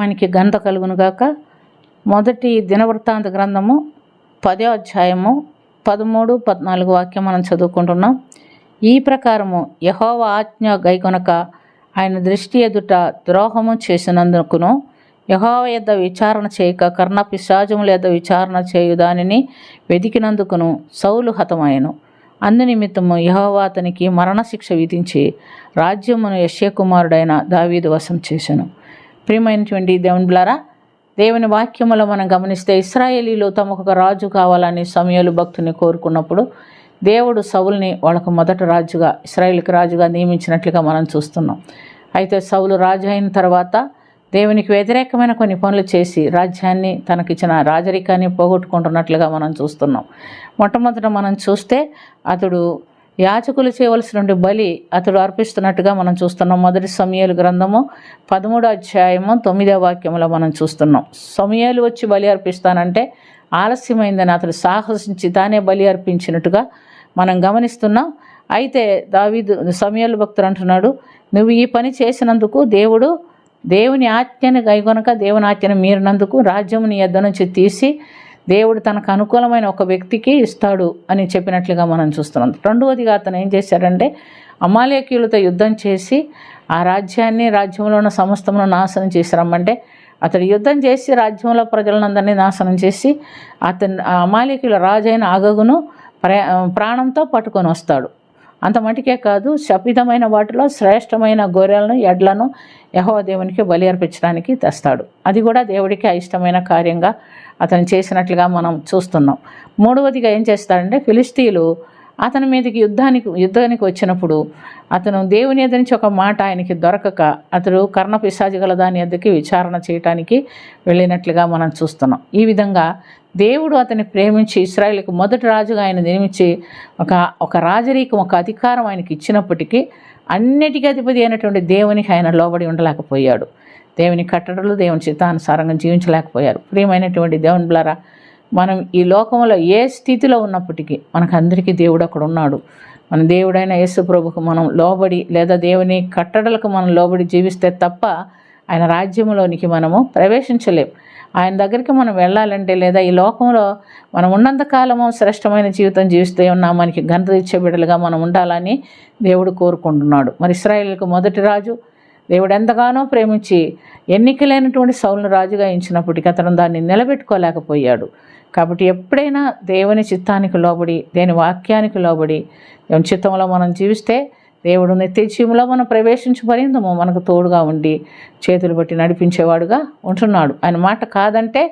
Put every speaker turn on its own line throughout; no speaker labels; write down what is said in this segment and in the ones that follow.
మనకి ఘనత కలుగునుగాక. మొదటి దినవృత్తాంత గ్రంథము 10వ అధ్యాయము 13, 14 వాక్యం మనం చదువుకుంటున్నాం. ఈ ప్రకారము యెహోవా ఆజ్ఞ గైకొనక ఆయన దృష్టి ఎదుట ద్రోహము చేసినందుకును, యెహోవా యొద్ద విచారణ చేయక కర్ణపిశాచముల యొద్ద విచారణ చేయు దానిని వెదికినందుకును సౌలు హతమాయెను. అందునిమిత్తము యెహోవా అతనికి మరణశిక్ష విధించి రాజ్యమును యెష్షయి కుమారుడైన దావీదు వశం చేసెను. ప్రియమైనటువంటి దేవుని బిడ్డలారా, దేవుని వాక్యములో మనం గమనిస్తే ఇశ్రాయేలీలు తమకు ఒక రాజు కావాలని సమూయేలు భక్తుని కోరుకున్నప్పుడు దేవుడు సౌలుని వాళ్ళకు మొదట రాజుగా, ఇశ్రాయేలుకి రాజుగా నియమించినట్లుగా మనం చూస్తున్నాం. అయితే సౌలు రాజు అయిన తర్వాత దేవునికి వ్యతిరేకమైన కొన్ని పనులు చేసి రాజ్యాన్ని, తనకిచ్చిన రాజరికాన్ని పోగొట్టుకుంటున్నట్లుగా మనం చూస్తున్నాం. మొట్టమొదట మనం చూస్తే అతడు యాజకులు చేయవలసిన బలి అతడు అర్పిస్తున్నట్టుగా మనం చూస్తున్నాం. మొదటి సమూయేలు గ్రంథము 13వ అధ్యాయము 9వ వాక్యంలో మనం చూస్తున్నాం. సమూయేలు వచ్చి బలి అర్పిస్తానంటే ఆలస్యమైందని అతడు సాహసించి తానే బలి అర్పించినట్టుగా మనం గమనిస్తున్నాం. అయితే సమూయేలు భక్తుడు అంటున్నాడు, నువ్వు ఈ పని చేసినందుకు దేవుని ఆజ్ఞను గైకొనక దేవుని ఆజ్ఞను మీరినందుకు రాజ్యము నీ యొద్ద నుంచి తీసి దేవుడు తనకు అనుకూలమైన ఒక వ్యక్తికి ఇస్తాడు అని చెప్పినట్లుగా మనం చూస్తున్నాం. రెండవదిగా అతను ఏం చేశాడంటే అమాలేకీయులతో యుద్ధం చేసి ఆ రాజ్యంలో ఉన్న సమస్తమును నాశనం చేసి రమ్మంటే అతడు యుద్ధం చేసి రాజ్యంలో ప్రజలందరినీ నాశనం చేసి అతను అమాలేకీయుల రాజైన అగగును ప్రాణంతో పట్టుకొని వస్తాడు. అంత మటుకే కాదు, శపితమైన వాటిలో శ్రేష్టమైన గొర్రెలను, ఎడ్లను యెహోవా దేవునికి బలి అర్పించడానికి తెస్తాడు. అది కూడా దేవుడికి అయిష్టమైన కార్యంగా అతను చేసినట్లుగా మనం చూస్తున్నాం. మూడవదిగా ఏం చేస్తాడంటే ఫిలిష్తీయులు అతని మీదకి యుద్ధానికి వచ్చినప్పుడు అతను దేవుని ఎదురు నుంచి ఒక మాట ఆయనకి దొరకక అతడు కర్ణపిశాచి గల దాని ఎద్దకి విచారణ చేయటానికి వెళ్ళినట్లుగా మనం చూస్తున్నాం. ఈ విధంగా దేవుడు అతన్ని ప్రేమించి ఇశ్రాయేలుకు మొదటి రాజుగా ఆయన నియమించి ఒక రాజరీకం, ఒక అధికారం ఆయనకి ఇచ్చినప్పటికీ అన్నిటికీ అధిపతి అయినటువంటి దేవునికి ఆయన లోబడి ఉండలేకపోయాడు. దేవుని కట్టడలు, దేవుని చిత్తానుసారంగా జీవించలేకపోయారు. ప్రియమైనటువంటి దేవుని బిడ్డలారా, మనం ఈ లోకంలో ఏ స్థితిలో ఉన్నప్పటికీ మనకందరికీ దేవుడు అక్కడ ఉన్నాడు. మన దేవుడైన యేసు ప్రభుకు మనం లోబడి లేదా దేవుని కట్టడలకు మనం లోబడి జీవిస్తే తప్ప ఆయన రాజ్యంలోనికి మనము ప్రవేశించలేం. ఆయన దగ్గరికి మనం వెళ్ళాలంటే లేదా ఈ లోకంలో మనం ఉన్నంతకాలము శ్రేష్టమైన జీవితం జీవిస్తే ఉన్నా మనకి ఘనత ఇచ్చే బిడ్డలుగా మనం ఉండాలని దేవుడు కోరుకుంటున్నాడు. మరి ఇశ్రాయేలుకు మొదటి రాజు దేవుడు ఎంతగానో ప్రేమించి ఎన్నికలైనటువంటి సౌలును రాజుగా ఎంచినప్పటికీ అతను దాన్ని నిలబెట్టుకోలేకపోయాడు. కాబట్టి ఎప్పుడైనా దేవుని చిత్తానికి లోబడి, దేవుని వాక్యానికి లోబడి, దేవుని చిత్తంలో మనం జీవిస్తే దేవుడు నిత్య జీవంలో మనం ప్రవేశించబడిందము మనకు తోడుగా ఉండి చేతులు బట్టి నడిపించేవాడుగా ఉంటున్నాడు. ఆయన మాట కాదంటే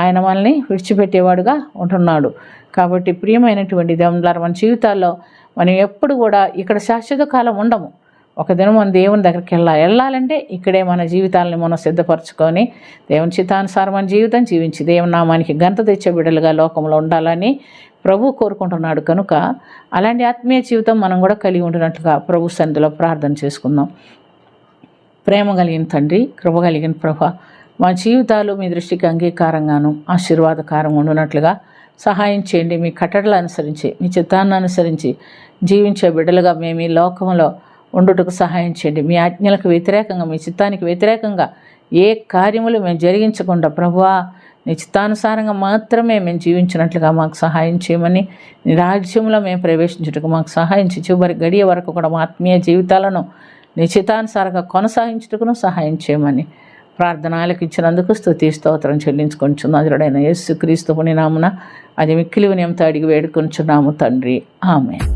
ఆయన మనల్ని విడిచిపెట్టేవాడుగా ఉంటున్నాడు. కాబట్టి ప్రియమైనటువంటి దేవుని మన జీవితాల్లో మనం ఎప్పుడు కూడా ఇక్కడ శాశ్వత కాలం ఉండము. ఒక దినం మన దేవుని దగ్గరికి వెళ్ళాలంటే ఇక్కడే మన జీవితాలని మనం సిద్ధపరచుకొని దేవుని చిత్తానుసారం మన జీవితం జీవించి దేవుని నామానికి ఘనత తెచ్చే బిడ్డలుగా లోకంలో ఉండాలని ప్రభు కోరుకుంటున్నాడు. కనుక అలాంటి ఆత్మీయ జీవితం మనం కూడా కలిగి ఉంటున్నట్లుగా ప్రభు సన్నిధిలో ప్రార్థన చేసుకుందాం. ప్రేమ కలిగిన తండ్రి, కృప కలిగిన ప్రభు, మా జీవితాలు మీ దృష్టికి అంగీకారంగాను ఆశీర్వాదకరంగా ఉండునట్లుగా సహాయం చేయండి. మీ కట్టడలు అనుసరించి, మీ చిత్తాన్ని అనుసరించి జీవించే బిడ్డలుగా మేము ఈ లోకంలో ఉండుటకు సహాయం చేయండి. మీ ఆజ్ఞలకు వ్యతిరేకంగా, మీ చిత్తానికి వ్యతిరేకంగా ఏ కార్యములు మేము జరిగించకుండా ప్రభువా నీ చిత్తానుసారంగా మాత్రమే మేము జీవించినట్లుగా మాకు సహాయం చేయమని, నీ రాజ్యంలో మేము ప్రవేశించుటకు మాకు సహాయం చేయి. చివరి గడియ వరకు కూడా మా ఆత్మీయ జీవితాలను నీ చిత్తానుసారంగా కొనసాగించుటకును సహాయం చేయమని ప్రార్థన ఆలకించినందుకు స్తుతి స్తోత్రం చెల్లించుకొంచున్నాము. నజరుడైన యేసుక్రీస్తు పుణ్య నామమున అది మిక్కిలి వినయంతో అడిగి వేడుకొంచున్నాము తండ్రి. ఆమేన్.